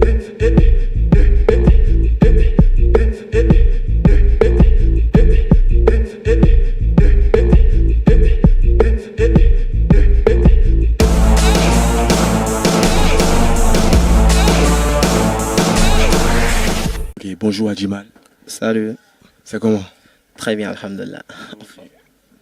Ok, bonjour Adjimal. Salut, C'est comment? très bien, alhamdulillah.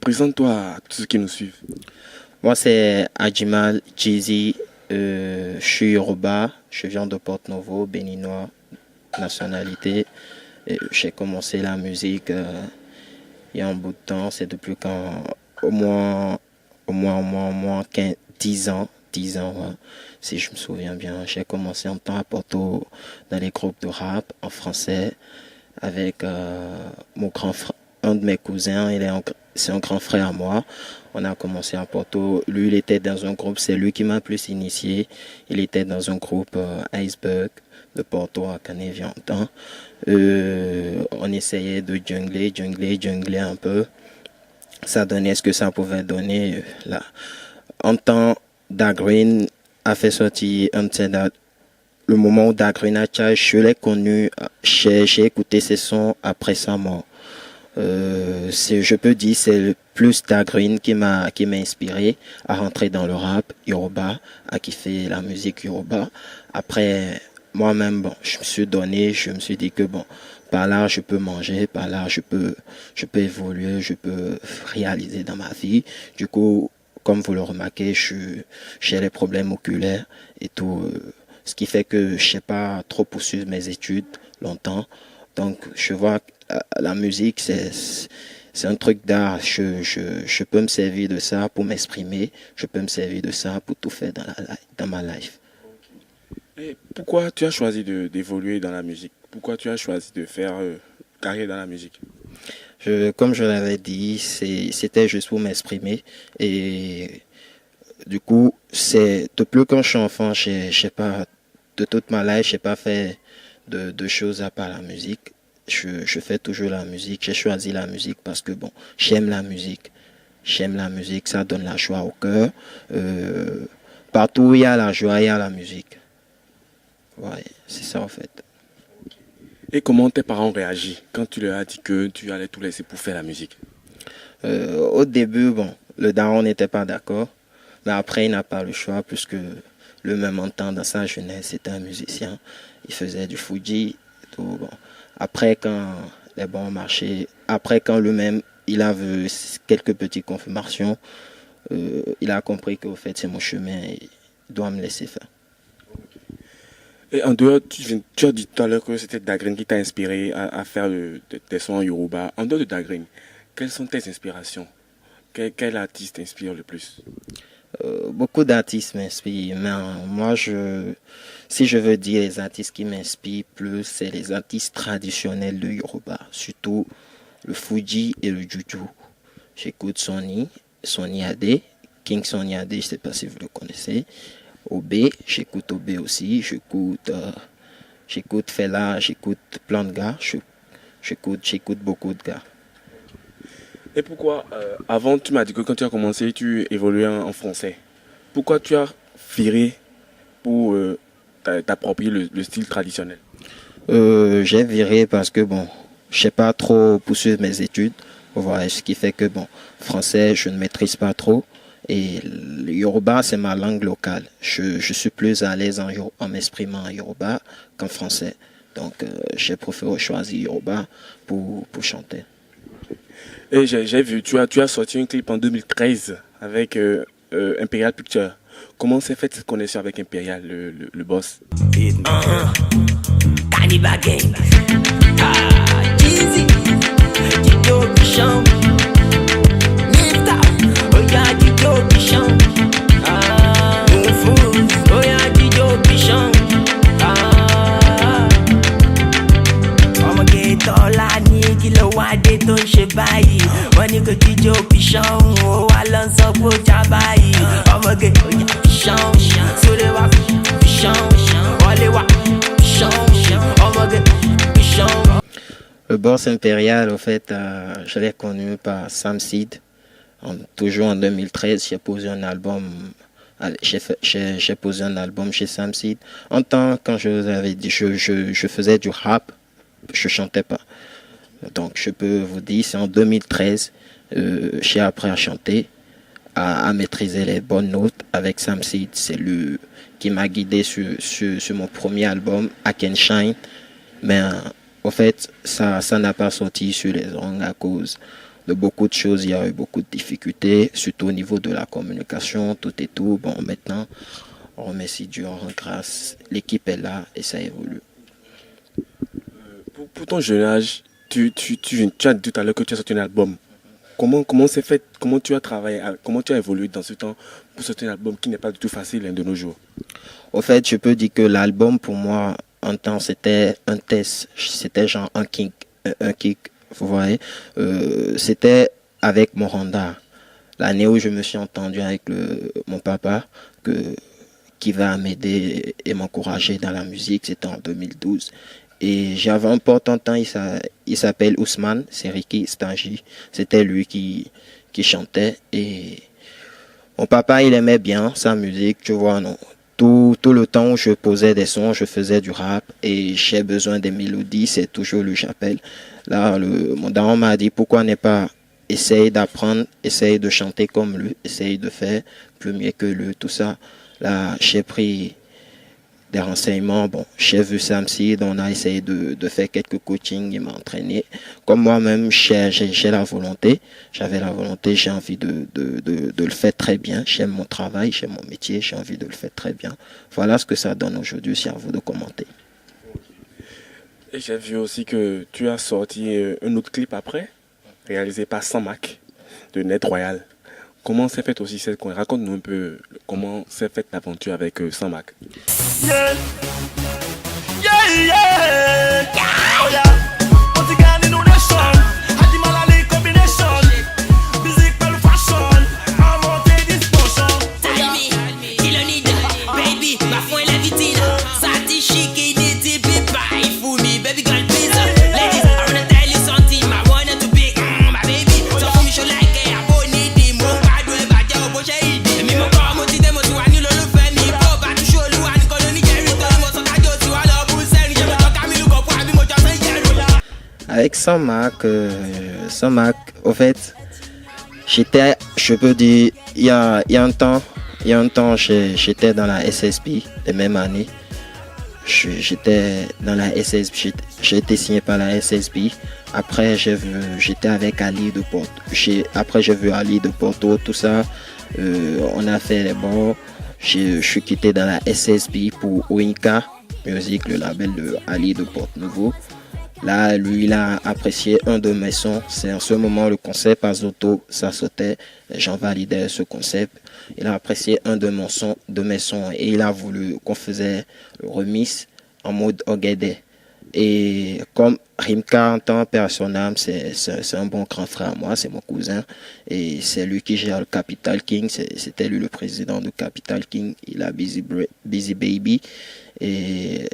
Présente-toi à tous ceux qui nous suivent. Moi, c'est Adjimal Djizi. Je suis Yoruba, je viens de Porto-Novo, béninois, nationalité. Et j'ai commencé la musique il y a un bout de temps, c'est depuis quand au moins 15, 10 ans, ouais, si je me souviens bien. J'ai commencé en temps à Porto dans les groupes de rap en français avec mon grand frère, un de mes cousins, c'est un grand frère à moi. On a commencé à Porto. Lui, il était dans un groupe, c'est lui qui m'a plus initié. Il était dans un groupe Iceberg de Porto à Canet-Viantan. On essayait de jungler un peu. Ça donnait ce que ça pouvait donner. Là. En temps, Dagreen a fait sortir un de ses le moment où Dagreen a chargé, je l'ai connu, j'ai écouté ses sons après sa mort. Je peux dire c'est plus Dagreen qui m'a inspiré à rentrer dans le rap Yoruba, à kiffer la musique Yoruba. Après moi-même bon, je me suis donné, je me suis dit que bon, par là je peux manger, par là je peux évoluer, je peux réaliser dans ma vie. Du coup, comme vous le remarquez, j'ai les problèmes oculaires et tout, ce qui fait que je sais pas trop poursuivre mes études longtemps. Donc, je vois que la musique, c'est un truc d'art. Je peux me servir de ça pour m'exprimer. Je peux me servir de ça pour tout faire dans ma life. Et pourquoi tu as choisi d'évoluer dans la musique? Pourquoi tu as choisi de faire carrière dans la musique? Comme je l'avais dit, c'était juste pour m'exprimer. Et du coup, c'est depuis quand je suis enfant, je sais pas, de toute ma life, j'ai pas fait de choses à part la musique. Je fais toujours la musique. J'ai choisi la musique parce que bon, j'aime la musique. J'aime la musique, ça donne la joie au cœur. Partout où il y a la joie, il y a la musique. Ouais, c'est ça en fait. Et comment tes parents réagissent quand tu leur as dit que tu allais tout laisser pour faire la musique? Au début, bon, le daron n'était pas d'accord. Mais après, il n'a pas le choix puisque le même en temps, dans sa jeunesse, c'était un musicien. Il faisait du Fuji. Tout, bon. Après, quand les bons marché, après, quand lui-même, il a vu quelques petites confirmations, il a compris qu'au fait, c'est mon chemin et il doit me laisser faire. Et en dehors, tu as dit tout à l'heure que c'était Dagreen qui t'a inspiré à faire des sons en Yoruba. En dehors de Dagreen, quelles sont tes inspirations? Quel artiste t'inspire le plus? Beaucoup d'artistes m'inspirent, mais moi, si je veux dire les artistes qui m'inspirent plus, c'est les artistes traditionnels de Yoruba, surtout le Fuji et le Juju. J'écoute Sonny Ade, King Sonny Ade, je ne sais pas si vous le connaissez. Obé, j'écoute Obé aussi, j'écoute Fela, j'écoute plein de gars, j'écoute beaucoup de gars. Et pourquoi, avant tu m'as dit que quand tu as commencé, tu évoluais en français. Pourquoi tu as viré pour t'approprier le style traditionnel? J'ai viré parce que bon, je sais pas trop poursuivre mes études. Voilà, ce qui fait que bon, français, je ne maîtrise pas trop. Et le Yoruba, c'est ma langue locale. Je suis plus à l'aise en m'exprimant en Yoruba qu'en français. Donc, j'ai préféré choisir Yoruba pour chanter. Et j'ai vu, tu as sorti un clip en 2013 avec Imperial Pictures. Comment s'est faite cette connexion avec Imperial, le boss? Cannibal Gang. Easy. Dido Bichon. Lift up. Oh yeah, Dido Bichon. Fools. Oh yeah, Dido Bichon. Ọmọ gẹ̀ẹ́tọ̀ ọ̀la ní kí ló wá dé tó ń ṣe báyìí. Wọ́n ní kò Dido Bichon. Ó wá lọ sọ pé ó já báyìí. Ọmọ gẹ̀ẹ́ ó yà Bichon. Sóde wá Bichon. Wọlé wá Bichon. Ọmọ gẹ̀ẹ́ Bichon. Le boss Imperial, au fait, je l'ai connu par Sam Seed. Toujours en 2013, j'ai posé un album J'ai posé un album chez Sam Seed. En temps, quand je vous avais dit, je faisais du rap, je chantais pas. Donc je peux vous dire, c'est en 2013, j'ai appris à chanter, à maîtriser les bonnes notes avec Sam Seed. C'est lui qui m'a guidé sur mon premier album, I Can Shine. Mais en fait, ça n'a pas sorti sur les ondes à cause de beaucoup de choses. Il y a eu beaucoup de difficultés, surtout au niveau de la communication, tout et tout. Bon, maintenant, on remercie Dieu, on rend grâce. L'équipe est là et ça évolue. Pour ton jeune âge, tu as dit tout à l'heure que tu as sorti un album. Comment c'est fait? Comment tu as travaillé? Comment tu as évolué dans ce temps pour sortir un album qui n'est pas du tout facile de nos jours? Au fait, je peux dire que l'album, pour moi, en temps, c'était un test. C'était genre un kick, vous voyez. C'était avec mon Honda. L'année où je me suis entendu avec mon papa, qui va m'aider et m'encourager dans la musique, c'était en 2012. Et j'avais un pote en temps, il s'appelle Ousmane, c'est Ricky Stangi. C'était lui qui chantait. Et mon papa, il aimait bien sa musique, tu vois, non. Tout le temps où je posais des sons, je faisais du rap et j'ai besoin des mélodies, c'est toujours lui j'appelle. Là, mon daron m'a dit pourquoi ne pas essayer d'apprendre, essayer de chanter comme lui, essayer de faire plus mieux que lui, tout ça. Là, j'ai pris des renseignements. Bon, j'ai vu Sam Seed, on a essayé de faire quelques coachings, il m'a entraîné. Comme moi-même, j'ai la volonté, j'avais la volonté, j'ai envie de le faire très bien. J'aime mon travail, j'aime mon métier, j'ai envie de le faire très bien. Voilà ce que ça donne aujourd'hui, c'est à vous de commenter. Et j'ai vu aussi que tu as sorti un autre clip après, réalisé par Samak, de Net Royal. Comment s'est fait aussi cette... Raconte-nous un peu comment s'est faite l'aventure avec Samak. Yeah. Yeah, yeah. Oh, yeah. On te gagne une nation. A du mal à les combinaisons. Musique, belle fashion. À monter distorsion. Tell me, kill a need. Baby, ma foi est la vitine. Sati chic et des bye for me, baby girl, please. Ladies, I wanna tell you something. I wanna to be, my baby. So for me, show like a abonné. Avec Samak, au fait, je peux dire, il y a un temps, j'étais dans la SSB, les mêmes années. J'étais dans la SSB, j'ai été signé par la SSB. Après, j'étais avec Ali de Porto. Après, j'ai vu Ali de Porto, tout ça. On a fait les bons. Je suis quitté dans la SSB pour Oinka Music, le label de Ali de Porto Nouveau. Là, lui, il a apprécié un de mes sons. C'est en ce moment le concept Azoto, ça sautait. Les gens validaient ce concept. Il a apprécié un de mes sons et il a voulu qu'on faisait le remix en mode Ogede. Et comme Rimka en tant que son âme, c'est un bon grand frère à moi, c'est mon cousin. Et c'est lui qui gère le Capital King. C'était lui le président de Capital King. Il a Busy Baby. Et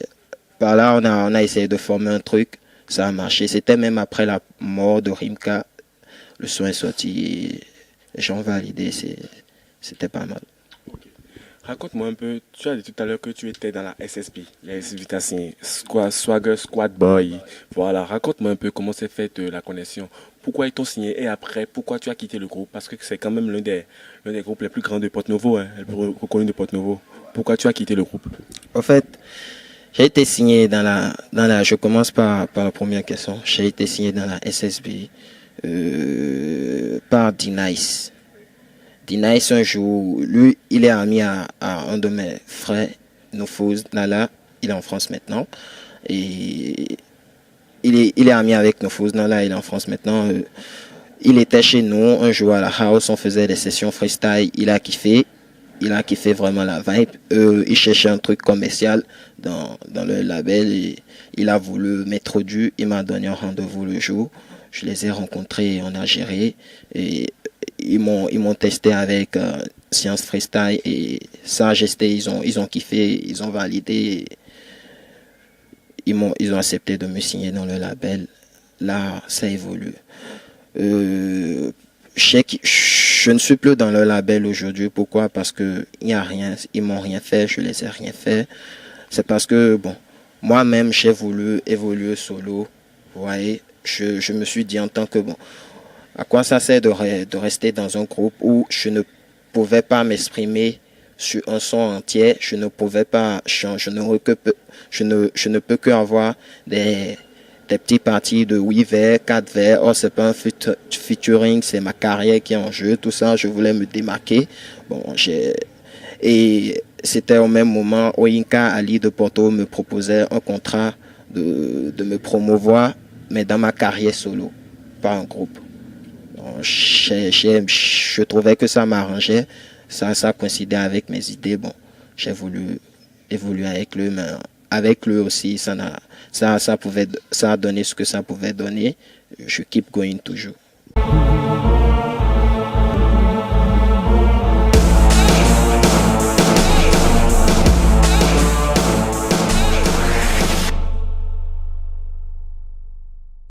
par là, on a essayé de former un truc. Ça a marché. C'était même après la mort de Rimka. Le son est sorti et les gens ont validé. C'était pas mal. Okay. Raconte-moi un peu. Tu as dit tout à l'heure que tu étais dans la SSB. La SSB t'a signé Swagger Squad Boy. Voilà. Raconte-moi un peu comment s'est faite la connexion. Pourquoi ils t'ont signé et après, pourquoi tu as quitté le groupe? Parce que c'est quand même l'un des groupes les plus grands de Porto Novo, le plus reconnu de Porto Novo. Pourquoi tu as quitté le groupe? En fait, j'ai été signé je commence par la première question. J'ai été signé dans la SSB par D-Nice. D-Nice, un jour, lui, il est ami à un de mes frères, Nofuz Nala. Il est en France maintenant. Et il est ami avec Nofuz Nala, il est en France maintenant. Il était chez nous un jour à la house, on faisait des sessions freestyle. Il a kiffé vraiment la vibe. Il cherchait un truc commercial dans le label et il a voulu m'introduire. Il m'a donné un rendez-vous le jour. Je les ai rencontrés, on a géré et ils m'ont testé avec Science Freestyle et ça, ils ont kiffé, ils ont validé. Ils ont accepté de me signer dans le label. Là, ça évolue. je ne suis plus dans le label aujourd'hui. Pourquoi? Parce que il y a rien, ils m'ont rien fait, je les ai rien fait. C'est parce que, bon, moi-même, j'ai voulu évoluer solo. Vous voyez, je me suis dit en tant que, bon, à quoi ça sert de rester dans un groupe où je ne pouvais pas m'exprimer sur un son entier, je ne pouvais pas, je ne peux que avoir des petites parties de 8 vers, 4 vers. Oh, c'est pas un featuring, c'est ma carrière qui est en jeu, tout ça, je voulais me démarquer. Bon, et c'était au même moment, Oyinka Ali de Porto me proposait un contrat de me promouvoir, mais dans ma carrière solo, pas en groupe. Donc, je trouvais que ça m'arrangeait, ça coïncidait avec mes idées. Bon, j'ai voulu évoluer avec lui, mais avec lui aussi, ça a donné ce que ça pouvait donner. Je keep going toujours.